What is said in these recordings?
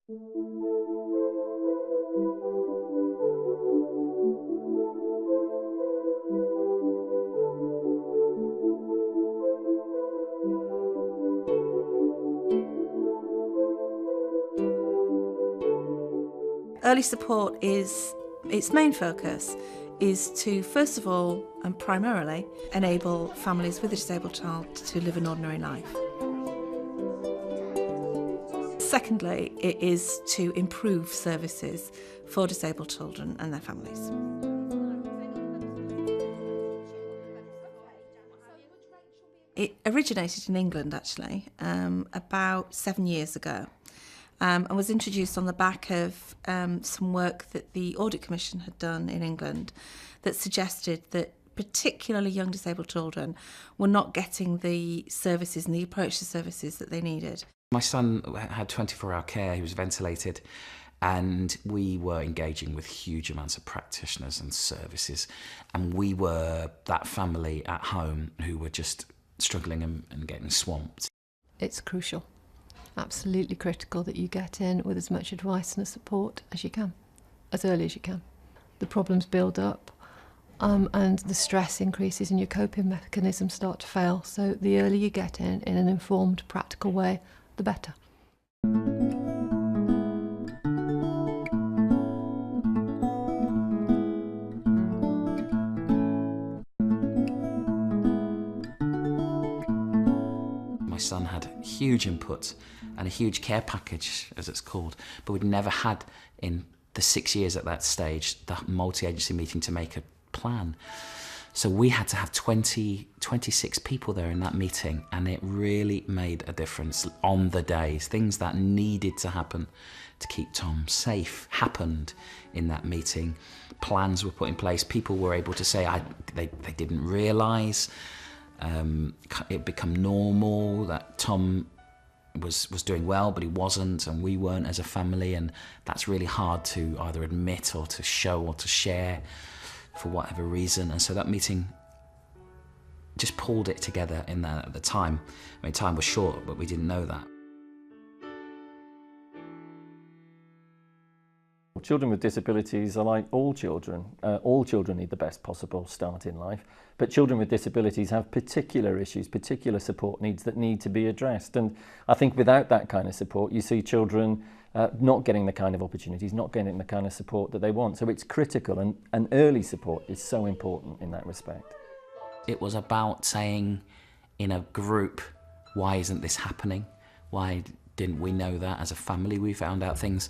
Early support its main focus is to, first of all and primarily, enable families with a disabled child to live an ordinary life. Secondly, it is to improve services for disabled children and their families. It originated in England, actually, about 7 years ago. And was introduced on the back of some work that the Audit Commission had done in England that suggested that particularly young disabled children were not getting the services and the approach to services that they needed. My son had 24-hour care, he was ventilated, and we were engaging with huge amounts of practitioners and services, and we were that family at home who were just struggling and getting swamped. It's crucial. Absolutely critical that you get in with as much advice and support as you can, as early as you can. The problems build up and the stress increases and your coping mechanisms start to fail. So the earlier you get in an informed, practical way, the better. My son had huge input and a huge care package, as it's called, but we'd never had in the 6 years at that stage the multi-agency meeting to make a plan. So we had to have 26 people there in that meeting, and it really made a difference on the days. Things that needed to happen to keep Tom safe happened in that meeting. Plans were put in place. People were able to say they didn't realise. It become normal that Tom was doing well, but he wasn't, and we weren't as a family, and that's really hard to either admit or to show or to share for whatever reason. And so that meeting just pulled it together in that at the time. I mean, time was short, but we didn't know that. Children with disabilities are like all children. All children need the best possible start in life, but children with disabilities have particular issues, particular support needs that need to be addressed. And I think without that kind of support, you see children not getting the kind of opportunities, not getting the kind of support that they want. So it's critical, and early support is so important in that respect. It was about saying in a group, why isn't this happening? Why didn't we know that as a family? We found out things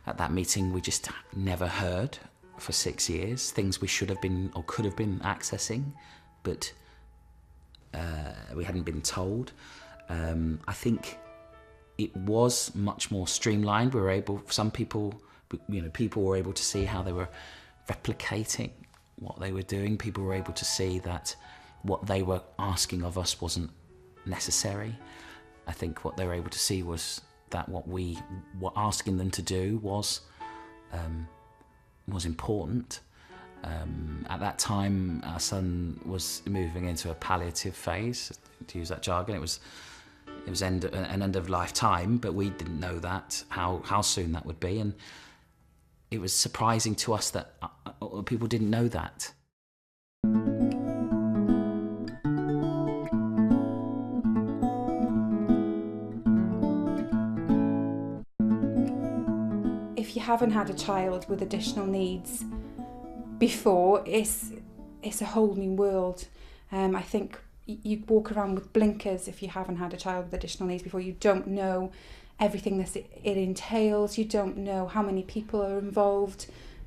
at that meeting we just never heard for 6 years, things we should have been or could have been accessing, but we hadn't been told. I think it was much more streamlined. We were able, some people, people were able to see how they were replicating what they were doing. People were able to see that what they were asking of us wasn't necessary. I think what they were able to see was that what we were asking them to do was important. At that time, our son was moving into a palliative phase, to use that jargon. It was an end of life time, but we didn't know that, how soon that would be, and it was surprising to us that people didn't know that. If you haven't had a child with additional needs before, it's a whole new world. I think you walk around with blinkers if you haven't had a child with additional needs before. You don't know everything that it entails. You don't know how many people are involved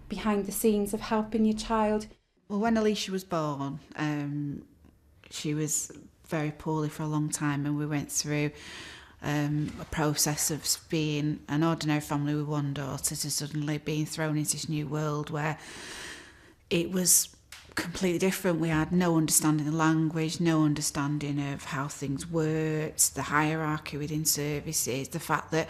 behind the scenes of helping your child. Well, when Alicia was born, she was very poorly for a long time, and we went through a process of being an ordinary family with one daughter to suddenly being thrown into this new world where it was completely different. We had no understanding of the language, no understanding of how things worked, the hierarchy within services, the fact that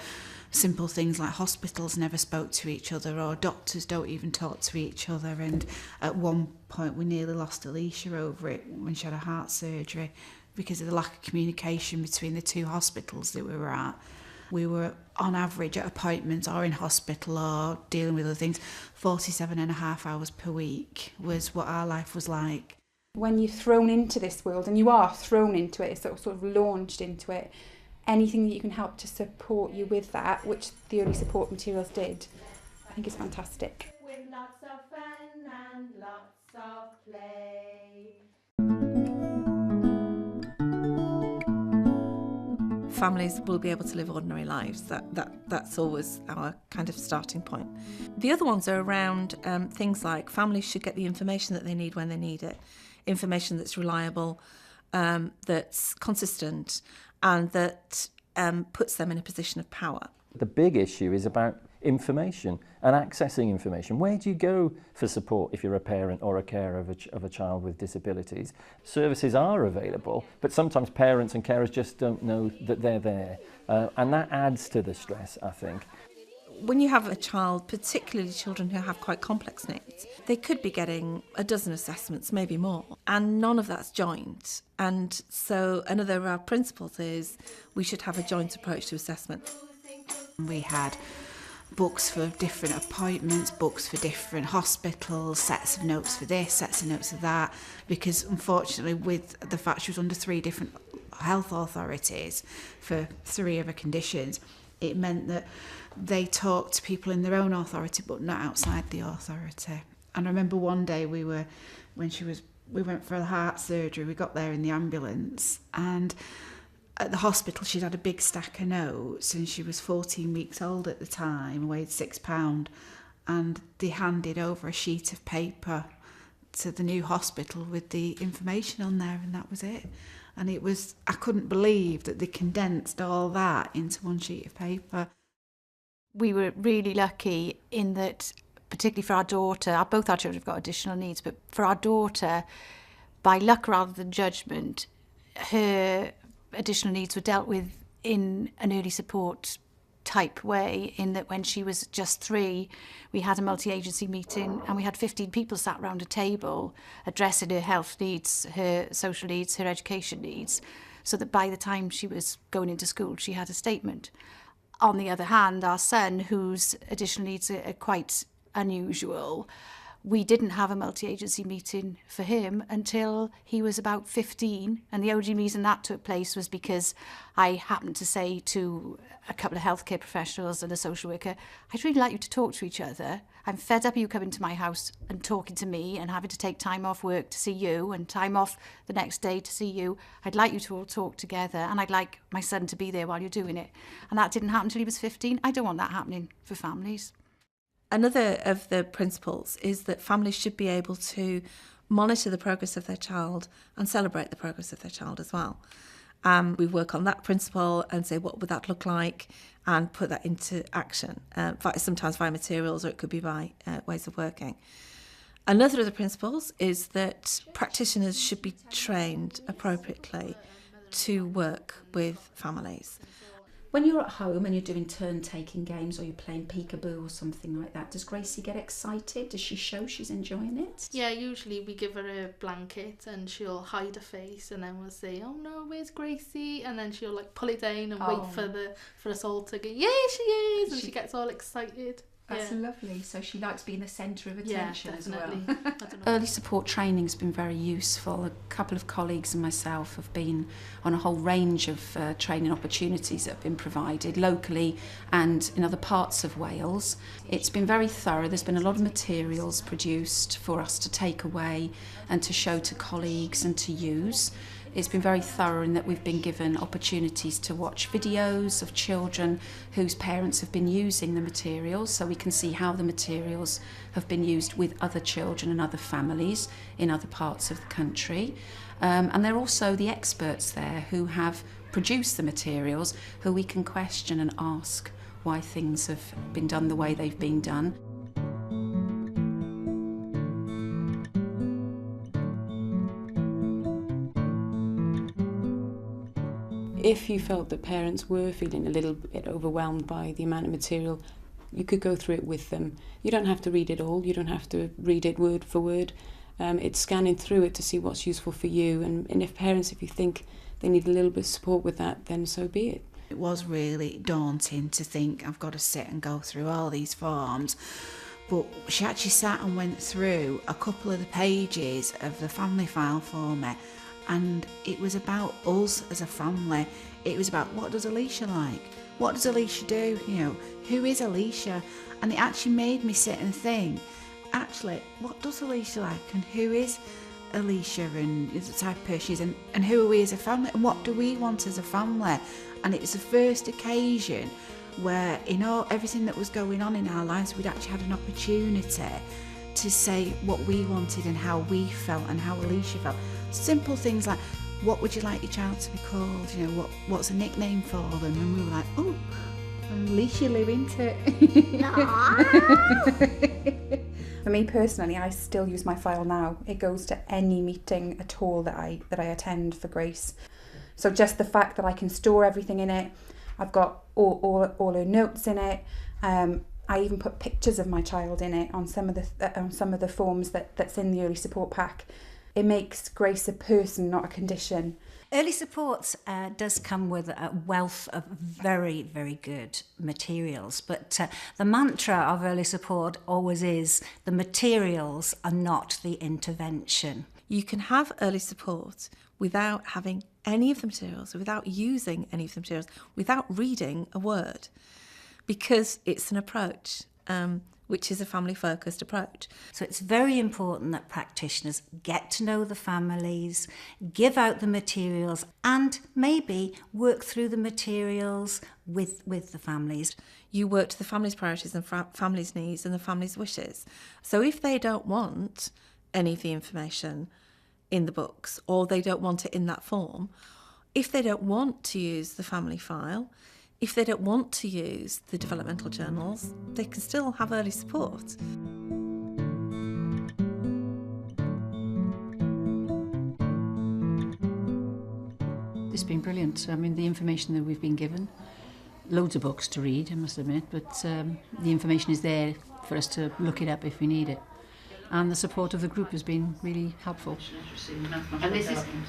simple things like hospitals never spoke to each other, or doctors don't even talk to each other. And at one point we nearly lost Alicia over it when she had a heart surgery, because of the lack of communication between the two hospitals that we were at. We were on average at appointments or in hospital or dealing with other things, 47.5 hours per week was what our life was like. When you're thrown into this world, and you are thrown into it, sort of launched into it, anything that you can help to support you with that, which the early support materials did, I think is fantastic. With lots of fun and lots of play. Families will be able to live ordinary lives. That's always our kind of starting point. The other ones are around things like families should get the information that they need when they need it, information that's reliable, that's consistent, and that puts them in a position of power. The big issue is about information and accessing information. Where do you go for support if you're a parent or a carer of a child with disabilities? Services are available, but sometimes parents and carers just don't know that they're there. And that adds to the stress, I think. When you have a child, particularly children who have quite complex needs, they could be getting a dozen assessments, maybe more, and none of that's joint. And so another of our principles is we should have a joint approach to assessment. We had books for different appointments, books for different hospitals, sets of notes for this, sets of notes for that, because unfortunately with the fact she was under 3 different health authorities for 3 of her conditions, it meant that they talked to people in their own authority but not outside the authority. And I remember one day we went for a heart surgery, we got there in the ambulance, and at the hospital she'd had a big stack of notes, and she was 14 weeks old at the time, weighed 6 pounds, and they handed over a sheet of paper to the new hospital with the information on there, and that was it. And I couldn't believe that they condensed all that into one sheet of paper. We were really lucky in that, particularly for our daughter, both our children have got additional needs, but for our daughter, by luck rather than judgment, her additional needs were dealt with in an early support type way, in that when she was just 3, we had a multi-agency meeting and we had 15 people sat around a table addressing her health needs, her social needs, her education needs, so that by the time she was going into school, she had a statement. On the other hand, our son, whose additional needs are quite unusual, we didn't have a multi-agency meeting for him until he was about 15. And the only reason that took place was because I happened to say to a couple of healthcare professionals and a social worker, I'd really like you to talk to each other. I'm fed up of you coming to my house and talking to me and having to take time off work to see you and time off the next day to see you. I'd like you to all talk together, and I'd like my son to be there while you're doing it. And that didn't happen until he was 15. I don't want that happening for families. Another of the principles is that families should be able to monitor the progress of their child and celebrate the progress of their child as well. We work on that principle and say, what would that look like, and put that into action, sometimes via materials, or it could be by ways of working. Another of the principles is that practitioners should be trained appropriately to work with families. When you're at home and you're doing turn-taking games or you're playing peekaboo or something like that, does Gracie get excited? Does she show she's enjoying it? Yeah, usually we give her a blanket and she'll hide her face, and then we'll say, oh no, where's Gracie? And then she'll pull it down and wait for us all to go, yeah, she is! And she gets all excited. That's lovely. So she likes being the centre of attention as well. Early support training has been very useful. A couple of colleagues and myself have been on a whole range of training opportunities that have been provided locally and in other parts of Wales. It's been very thorough. There's been a lot of materials produced for us to take away and to show to colleagues and to use. It's been very thorough in that we've been given opportunities to watch videos of children whose parents have been using the materials, so we can see how the materials have been used with other children and other families in other parts of the country. And there are also the experts there who have produced the materials, who we can question and ask why things have been done the way they've been done. If you felt that parents were feeling a little bit overwhelmed by the amount of material, you could go through it with them. You don't have to read it all, you don't have to read it word for word. It's scanning through it to see what's useful for you, and if you think they need a little bit of support with that, then so be it. It was really daunting to think I've got to sit and go through all these forms. But she actually sat and went through a couple of the pages of the family file for me, and it was about us as a family. It was about, what does Alicia like? What does Alicia do? You know, who is Alicia? And it actually made me sit and think, actually, what does Alicia like, and who is Alicia, and the type of person she is, and who are we as a family, and what do we want as a family? And it was the first occasion where, in all everything that was going on in our lives, we'd actually had an opportunity to say what we wanted and how we felt and how Alicia felt. Simple things like, what would you like your child to be called? You know, what's a nickname for them? And we were like, oh, Alicia Lou, isn't it? For me personally, I still use my file now. It goes to any meeting at all that I attend for Grace. So just the fact that I can store everything in it, I've got all her notes in it. I even put pictures of my child in it on some of the forms that's in the early support pack. It makes Grace a person, not a condition. Early support does come with a wealth of very, very good materials, but the mantra of early support always is the materials are not the intervention. You can have early support without having any of the materials, without using any of the materials, without reading a word, because it's an approach, which is a family-focused approach. So it's very important that practitioners get to know the families, give out the materials, and maybe work through the materials with the families. You work to the family's priorities and family's needs and the family's wishes. So if they don't want any of the information in the books, or they don't want it in that form, if they don't want to use the family file, if they don't want to use the developmental journals, they can still have early support. It's been brilliant. I mean, the information that we've been given, loads of books to read, I must admit, but the information is there for us to look it up if we need it. And the support of the group has been really helpful. And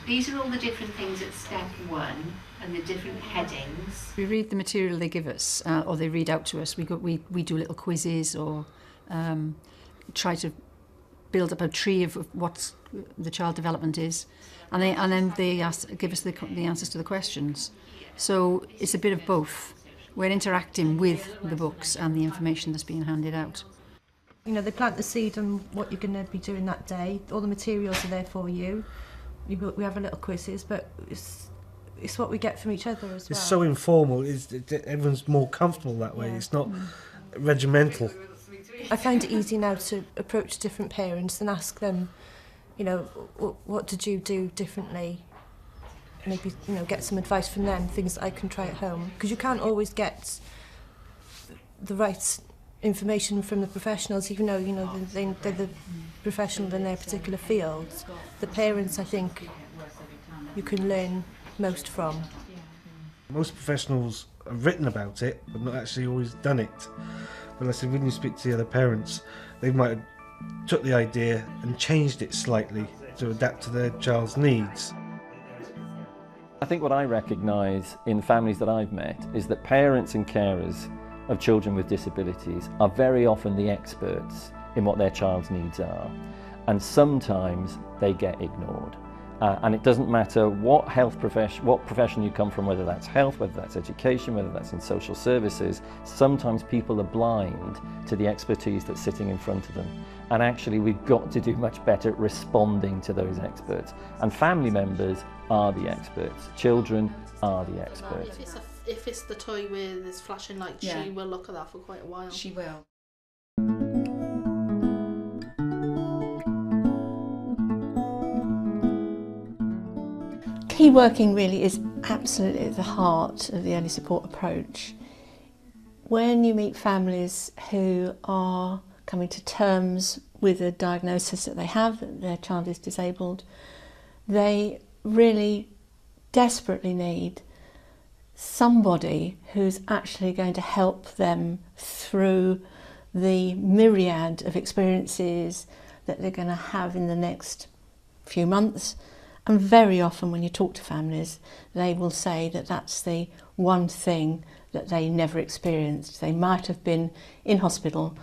these are all the different things at step 1 and the different headings. We read the material they give us, or they read out to us. We do little quizzes, or try to build up a tree of what the child development is, and then they give us the answers to the questions. So it's a bit of both. We're interacting with the books and the information that's being handed out. You know, they plant the seed on what you're going to be doing that day. All the materials are there for you. We have a little quizzes, but it's what we get from each other as well. It's so informal. Everyone's more comfortable that way. Yeah. It's not regimental. I find it easy now to approach different parents and ask them, you know, what did you do differently? Maybe, you know, get some advice from them, things that I can try at home. Because you can't always get the right information from the professionals, even though, you know, they're the professional in their particular fields. The parents, I think, you can learn most from. Most professionals have written about it, but not actually always done it. But I said, when you speak to the other parents, they might have took the idea and changed it slightly to adapt to their child's needs. I think what I recognise in families that I've met is that parents and carers of children with disabilities are very often the experts in what their child's needs are, and sometimes they get ignored. And it doesn't matter what profession you come from, whether that's health, whether that's education, whether that's in social services, sometimes people are blind to the expertise that's sitting in front of them. And actually we've got to do much better at responding to those experts. And family members are the experts. Children are the experts. If it's the toy with this flashing light, she will look at that for quite a while. She will. Key working really is absolutely at the heart of the early support approach. When you meet families who are coming to terms with a diagnosis that they have, that their child is disabled, they really desperately need somebody who's actually going to help them through the myriad of experiences that they're going to have in the next few months. And very often when you talk to families, they will say that that's the one thing that they never experienced. They might have been in hospital,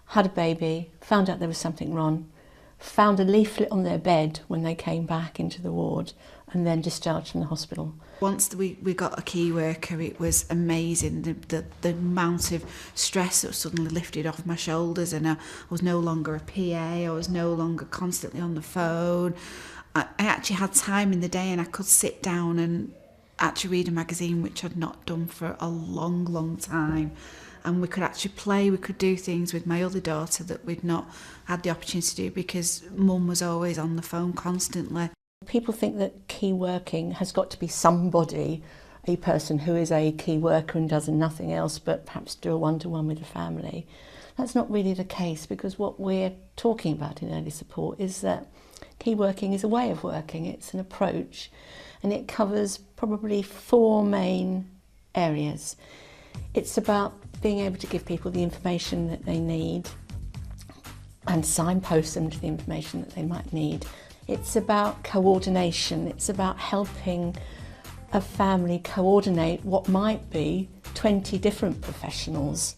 had a baby, found out there was something wrong, found a leaflet on their bed when they came back into the ward, and then discharged from the hospital. Once we got a key worker, it was amazing, the amount of stress that was suddenly lifted off my shoulders, and I was no longer a PA, I was no longer constantly on the phone. I actually had time in the day, and I could sit down and actually read a magazine, which I'd not done for a long, long time. And we could actually play, we could do things with my other daughter that we'd not had the opportunity to do because Mum was always on the phone constantly. People think that key working has got to be somebody, a person who is a key worker and does nothing else but perhaps do a one-to-one with the family. That's not really the case, because what we're talking about in early support is that key working is a way of working, it's an approach, and it covers probably 4 main areas. It's about being able to give people the information that they need and signpost them to the information that they might need. It's about coordination. It's about helping a family coordinate what might be 20 different professionals.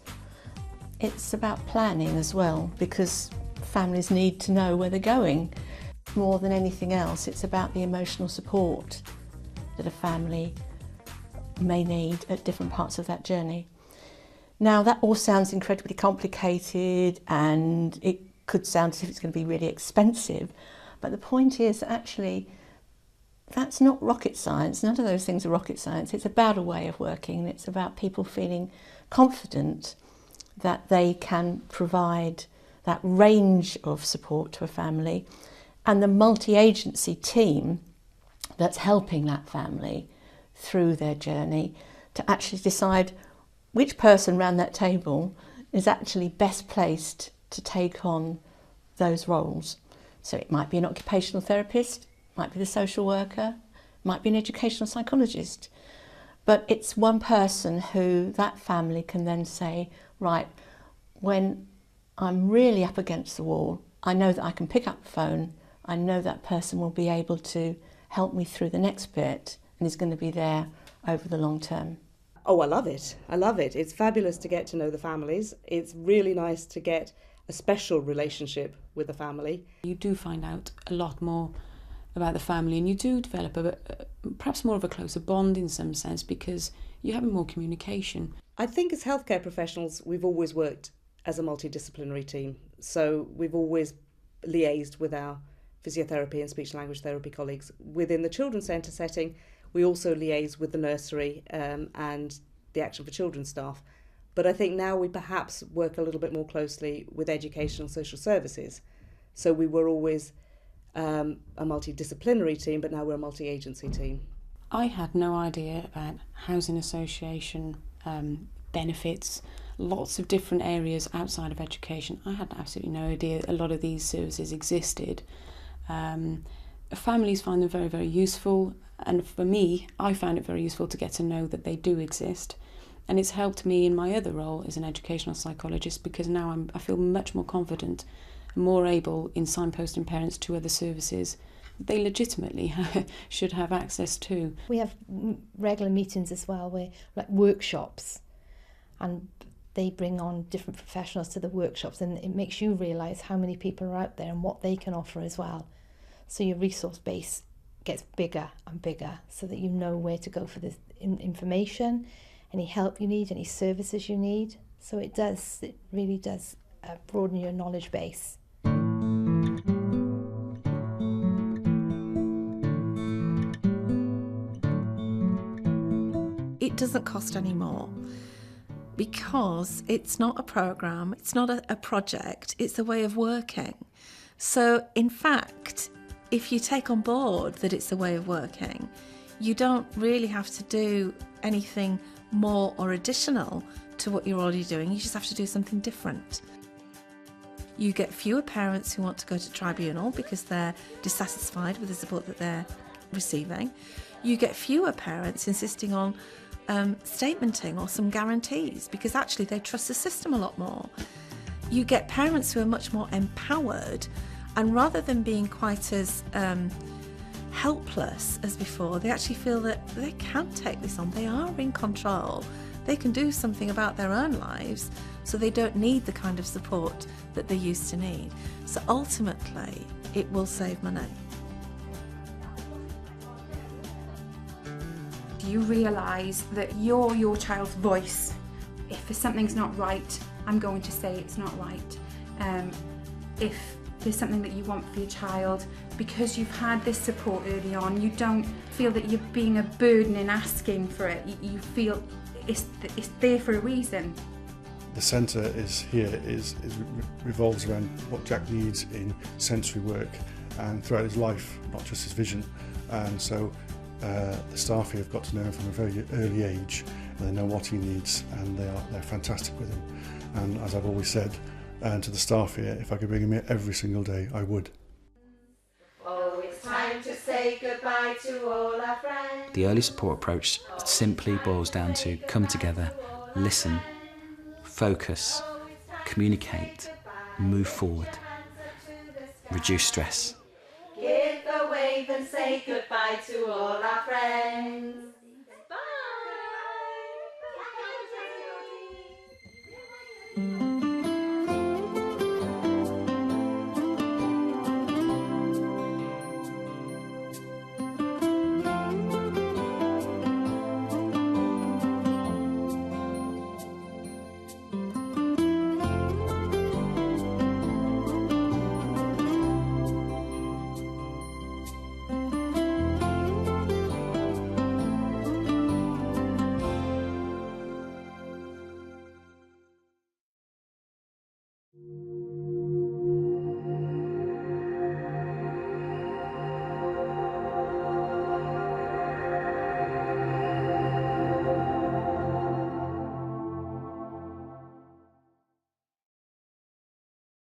It's about planning as well, because families need to know where they're going. More than anything else, it's about the emotional support that a family may need at different parts of that journey. Now, that all sounds incredibly complicated, and it could sound as if it's going to be really expensive, but the point is actually that's not rocket science. None of those things are rocket science. It's about a way of working, and it's about people feeling confident that they can provide that range of support to a family, and the multi-agency team that's helping that family through their journey to actually decide which person around that table is actually best placed to take on those roles. So it might be an occupational therapist, might be the social worker, might be an educational psychologist. But it's one person who that family can then say, right, when I'm really up against the wall, I know that I can pick up the phone, I know that person will be able to help me through the next bit and is going to be there over the long term. Oh, I love it. I love it. It's fabulous to get to know the families. It's really nice to get a special relationship with the family. You do find out a lot more about the family, and you do develop perhaps more of a closer bond in some sense, because you have more communication. I think as healthcare professionals, we've always worked as a multidisciplinary team. So we've always liaised with our physiotherapy and speech and language therapy colleagues. Within the children's centre setting, we also liaise with the nursery and the Action for Children staff. But I think now we perhaps work a little bit more closely with education and social services. So we were always a multidisciplinary team, but now we're a multi-agency team. I had no idea about housing association benefits, lots of different areas outside of education. I had absolutely no idea a lot of these services existed. Families find them very, very useful, and for me, I found it very useful to get to know that they do exist. And it's helped me in my other role as an educational psychologist, because now I feel much more confident and more able in signposting parents to other services they legitimately should have access to. We have regular meetings as well, where like workshops, and they bring on different professionals to the workshops, and it makes you realise how many people are out there and what they can offer as well. So your resource base gets bigger and bigger, so that you know where to go for the information, any help you need, any services you need. So it really does broaden your knowledge base. It doesn't cost any more, because it's not a programme, it's not a project, it's a way of working. So in fact, if you take on board that it's a way of working, you don't really have to do anything more or additional to what you're already doing. You just have to do something different. You get fewer parents who want to go to tribunal because they're dissatisfied with the support that they're receiving. You get fewer parents insisting on statementing or some guarantees, because actually they trust the system a lot more. You get parents who are much more empowered, and rather than being quite as helpless as before. They actually feel that they can take this on. They are in control. They can do something about their own lives, so they don't need the kind of support that they used to need. So ultimately, it will save money. You realise that you're your child's voice. If something's not right, I'm going to say it's not right. If there's something that you want for your child, because you've had this support early on, you don't feel that you're being a burden in asking for it. You feel it's there for a reason. The centre revolves around what Jack needs in sensory work and throughout his life, not just his vision. And so the staff here have got to know him from a very early age, and they know what he needs, and they're fantastic with him. And as I've always said to the staff here, if I could bring him here every single day, I would. Oh, it's time to say goodbye to all our friends. The early support approach simply boils down to come together, listen, focus, communicate, move forward, reduce stress. Give a wave and say goodbye to all our friends. Bye.